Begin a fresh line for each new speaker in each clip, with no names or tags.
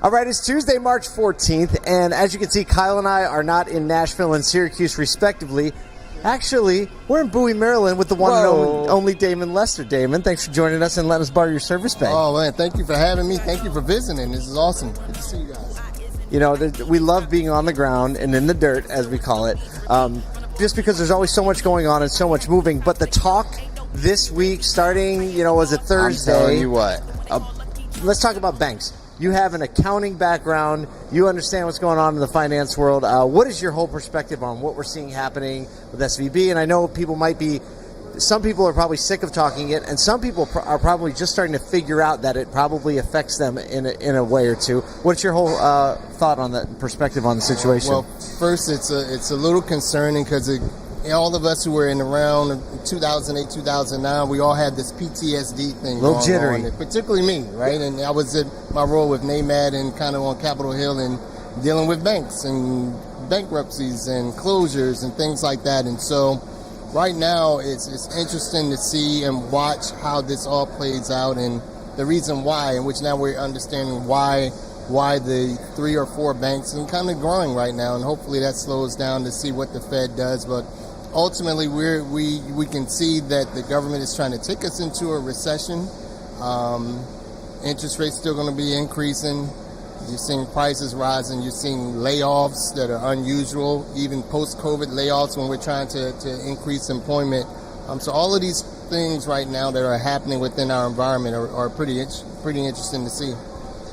All right, it's Tuesday, March 14th, and as you can see, Kyle and I are not in Nashville and Syracuse, respectively. Actually, we're in Bowie, Maryland with the one and only Damon Lester. Damon, thanks for joining us and letting us borrow your service bay.
Oh, man, thank you for having me. Thank you for visiting. This is awesome. Good to see you guys.
You know, we love being on the ground and in the dirt, as we call it, just because there's always so much going on and so much moving. But the talk this week, starting, was it Thursday?
I'm telling you what.
Let's talk about banks. You have an accounting background. You understand what's going on in the finance world. What is your whole perspective on what we're seeing happening with SVB? And I know some people are probably sick of talking it, and some people are probably just starting to figure out that it probably affects them in a way or two. What's your whole thought on that perspective on the situation?
Well, first, it's a little concerning because all of us who were in around 2008, 2009, we all had this PTSD thing
a little jittery.
Particularly me, right? And I was in my role with NAMAD and kind of on Capitol Hill and dealing with banks and bankruptcies and closures and things like that. And so right now it's interesting to see and watch how this all plays out and the reason why, in which now we're understanding why the 3 or 4 banks are kind of growing right now. And hopefully that slows down to see what the Fed does. But ultimately, we can see that the government is trying to take us into a recession. Interest rates still going to be increasing. You're seeing prices rising. You're seeing layoffs that are unusual, even post-COVID layoffs when we're trying to increase employment. So all of these things right now that are happening within our environment are pretty interesting to see.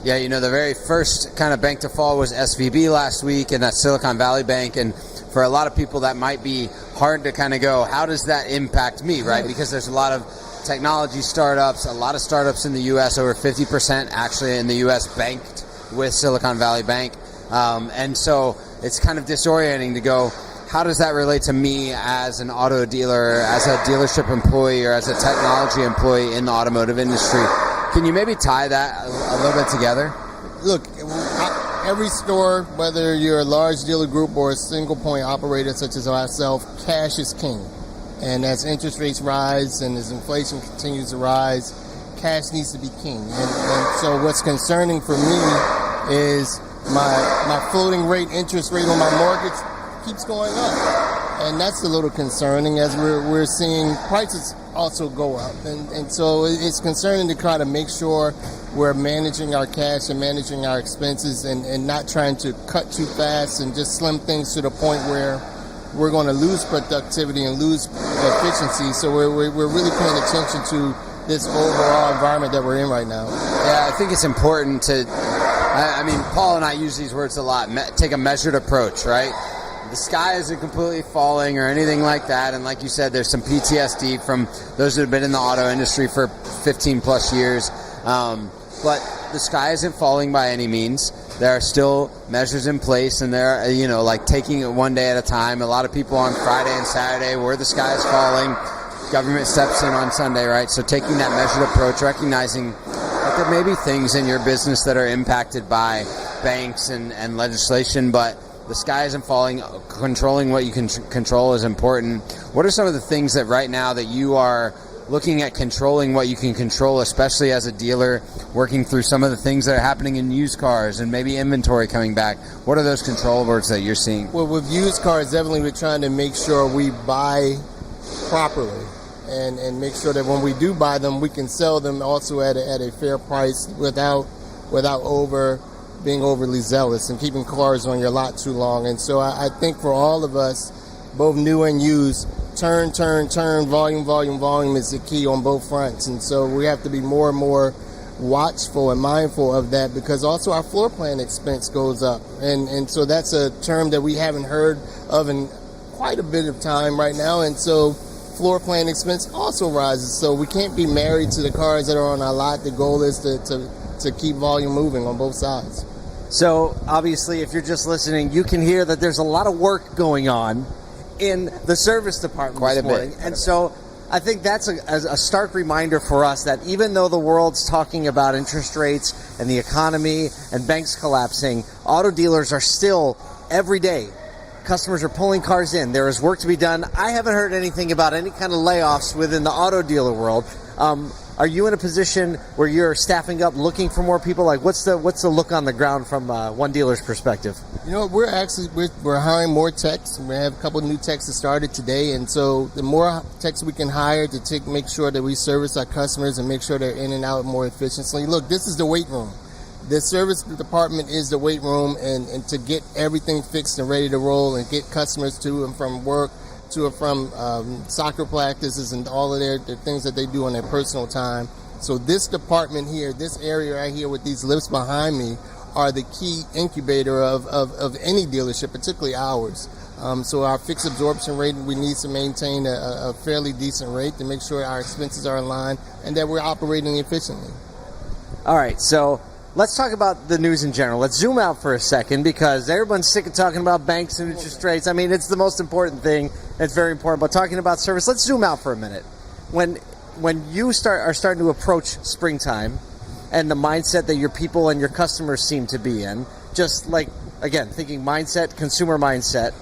Yeah, the very first kind of bank to fall was SVB last week, and that's Silicon Valley Bank. And for a lot of people, that might be hard to kind of go, how does that impact me, right? Because there's a lot of technology startups, a lot of startups in the U.S., over 50% actually in the U.S. banked with Silicon Valley Bank. And so it's kind of disorienting to go, how does that relate to me as an auto dealer, as a dealership employee, or as a technology employee in the automotive industry? Can you maybe tie that a little bit together?
Look, every store, whether you're a large dealer group or a single point operator such as ourselves, cash is king. And as interest rates rise and as inflation continues to rise, cash needs to be king. And so what's concerning for me is my floating rate interest rate on my mortgage keeps going up. And that's a little concerning as we're seeing prices also go up. And so it's concerning to try to make sure we're managing our cash and managing our expenses and not trying to cut too fast and just slim things to the point where we're going to lose productivity and lose efficiency. So we're really paying attention to this overall environment that we're in right now.
Yeah, I think it's important to, Paul and I use these words a lot, take a measured approach, right? The sky isn't completely falling or anything like that. And like you said, there's some PTSD from those that have been in the auto industry for 15 plus years. But the sky isn't falling by any means. There are still measures in place, and they're, like taking it one day at a time. A lot of people on Friday and Saturday where the sky is falling, government steps in on Sunday, right? So taking that measured approach, recognizing that there may be things in your business that are impacted by banks and legislation, but the sky isn't falling. Controlling what you can control is important. What are some of the things that right now that you are looking at controlling what you can control, especially as a dealer, working through some of the things that are happening in used cars and maybe inventory coming back? What are those controllables that you're seeing?
Well, with used cars, definitely we're trying to make sure we buy properly and make sure that when we do buy them, we can sell them also at a fair price without being overly zealous and keeping cars on your lot too long. And so I think for all of us, both new and used, turn, volume is the key on both fronts. And so we have to be more and more watchful and mindful of that, because also our floor plan expense goes up. And so that's a term that we haven't heard of in quite a bit of time right now. And so floor plan expense also rises. So we can't be married to the cars that are on our lot. The goal is to keep volume moving on both sides.
So obviously, if you're just listening, you can hear that there's a lot of work going on in the service department
quite
this morning. And so I think that's a stark reminder for us that even though the world's talking about interest rates and the economy and banks collapsing, auto dealers are still, every day, customers are pulling cars in. There is work to be done. I haven't heard anything about any kind of layoffs within the auto dealer world. Are you in a position where you're staffing up, looking for more people? Like, what's the look on the ground from one dealer's perspective?
You know, we're hiring more techs. We have a couple of new techs that started today, and so the more techs we can hire to make sure that we service our customers and make sure they're in and out more efficiently. Look, this is the weight room. The service department is the weight room, and to get everything fixed and ready to roll and get customers to and from work, to and from soccer practices and all of the things that they do on their personal time. So this department here, this area right here with these lifts behind me, are the key incubator of any dealership, particularly ours. So our fixed absorption rate, we need to maintain a fairly decent rate to make sure our expenses are in line and that we're operating efficiently.
All right, so let's talk about the news in general. Let's zoom out for a second because everyone's sick of talking about banks and interest rates. I mean, it's the most important thing. It's very important. But talking about service, let's zoom out for a minute. When you are starting to approach springtime and the mindset that your people and your customers seem to be in, just like, again, thinking mindset, consumer mindset,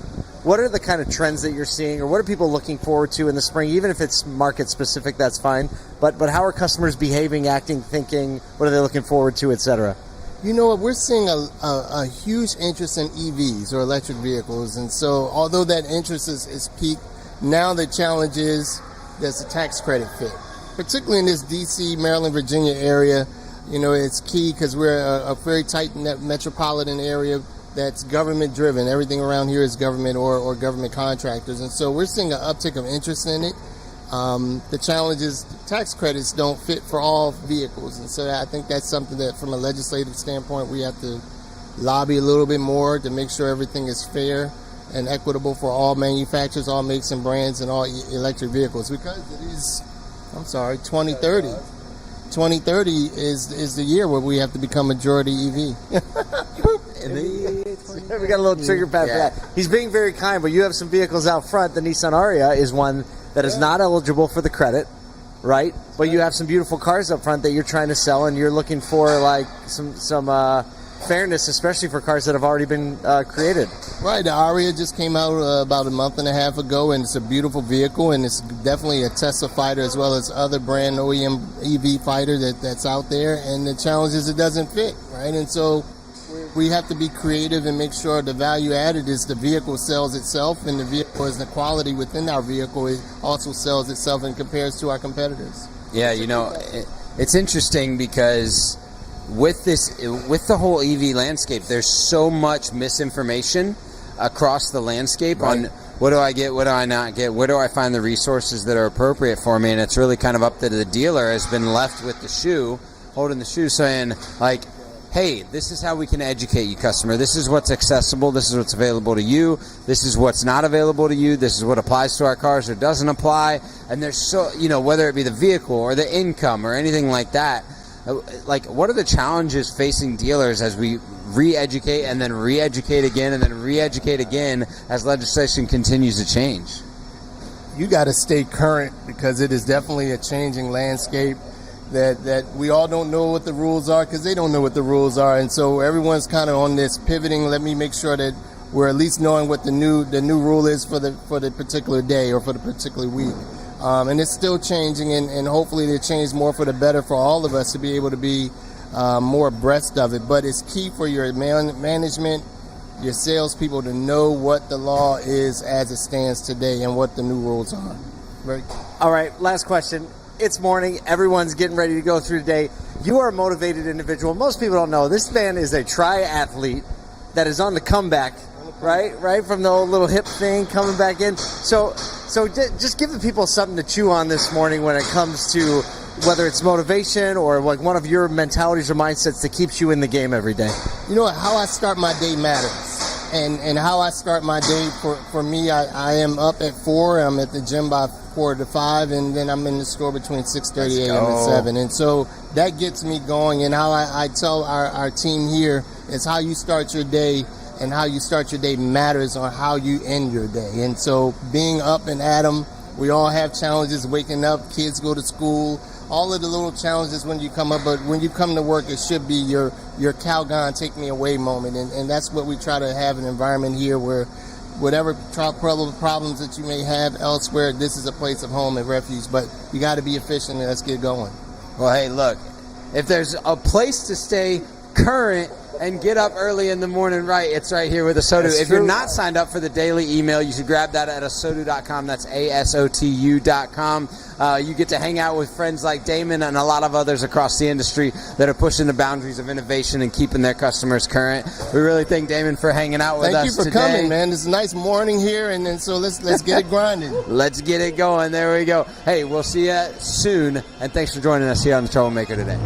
what are the kind of trends that you're seeing, or what are people looking forward to in the spring? Even if it's market specific, that's fine. But how are customers behaving, acting, thinking? What are they looking forward to, et cetera?
You know what? We're seeing a huge interest in EVs or electric vehicles. And so although that interest is peaked, now the challenge is there's a tax credit fit. Particularly in this D.C., Maryland, Virginia area, you know, it's key because we're a very tight metropolitan area that's government driven. Everything around here is government or government contractors. And so we're seeing an uptick of interest in it. The challenge is tax credits don't fit for all vehicles. And so I think that's something that from a legislative standpoint, we have to lobby a little bit more to make sure everything is fair and equitable for all manufacturers, all makes and brands, and all electric vehicles. Because it is, 2030. 2030 is the year where we have to become majority EV.
We got a little trigger pad for that. He's being very kind, but you have some vehicles out front. The Nissan Ariya is one that is not eligible for the credit, right? But you have some beautiful cars up front that you're trying to sell, and you're looking for like some fairness, especially for cars that have already been created.
Right, the Ariya just came out about a month and a half ago, and it's a beautiful vehicle, and it's definitely a Tesla fighter as well as other brand OEM EV fighter that's out there. And the challenge is it doesn't fit, right? And so we have to be creative and make sure the value added is the vehicle sells itself, and the vehicle is the quality within our vehicle. It also sells itself and compares to our competitors.
Yeah, you know, it's interesting because with the whole EV landscape, there's so much misinformation across the landscape on what do I get, what do I not get, where do I find the resources that are appropriate for me, and it's really kind of up to the dealer has been left with the shoe, holding the shoe, saying like, hey, this is how we can educate you, customer. This is what's accessible. This is what's available to you. This is what's not available to you. This is what applies to our cars or doesn't apply. And there's so, you know, whether it be the vehicle or the income or anything like that, like, what are the challenges facing dealers as we re-educate and then re-educate again and then re-educate again as legislation continues to change?
You got to stay current because it is definitely a changing landscape that we all don't know what the rules are because they don't know what the rules are. And so everyone's kind of on this pivoting. Let me make sure that we're at least knowing what the new rule is for the particular day or for the particular week. And it's still changing, and hopefully they change more for the better for all of us to be able to be more abreast of it. But it's key for your management, your salespeople to know what the law is as it stands today and what the new rules are. Right.
All right, last question. It's morning. Everyone's getting ready to go through the day. You are a motivated individual. Most people don't know. This man is a triathlete that is on the comeback, right? From the old little hip thing, coming back in. So just give the people something to chew on this morning when it comes to whether it's motivation or like one of your mentalities or mindsets that keeps you in the game every day.
You know what? How I start my day matters. And how I start my day, for me, I am up at 4. I'm at the gym by 4 to 5, and then I'm in the store between 6:30 a.m. and 7. And so that gets me going. And how I tell our team here is how you start your day and how you start your day matters on how you end your day. And so being up and at 'em, we all have challenges, waking up, kids go to school, all of the little challenges when you come up, but when you come to work, it should be your Calgon take me away moment. And that's what we try to have an environment here where whatever problems that you may have elsewhere, this is a place of home and refuge. But you got to be efficient and let's get going.
Well, hey, look, if there's a place to stay current and get up early in the morning, right, it's right here with Asodu.
That's
if
true.
you're not signed up for the daily email, you should grab that at asodu.com. That's ASOTU.com. You get to hang out with friends like Damon and a lot of others across the industry that are pushing the boundaries of innovation and keeping their customers current. We really thank Damon for hanging out with us
Thank you for
today.
coming, man. It's a nice morning here, and then so let's get it grinding.
Let's get it going. There we go. Hey, we'll see you soon, and thanks for joining us here on The Troublemaker today.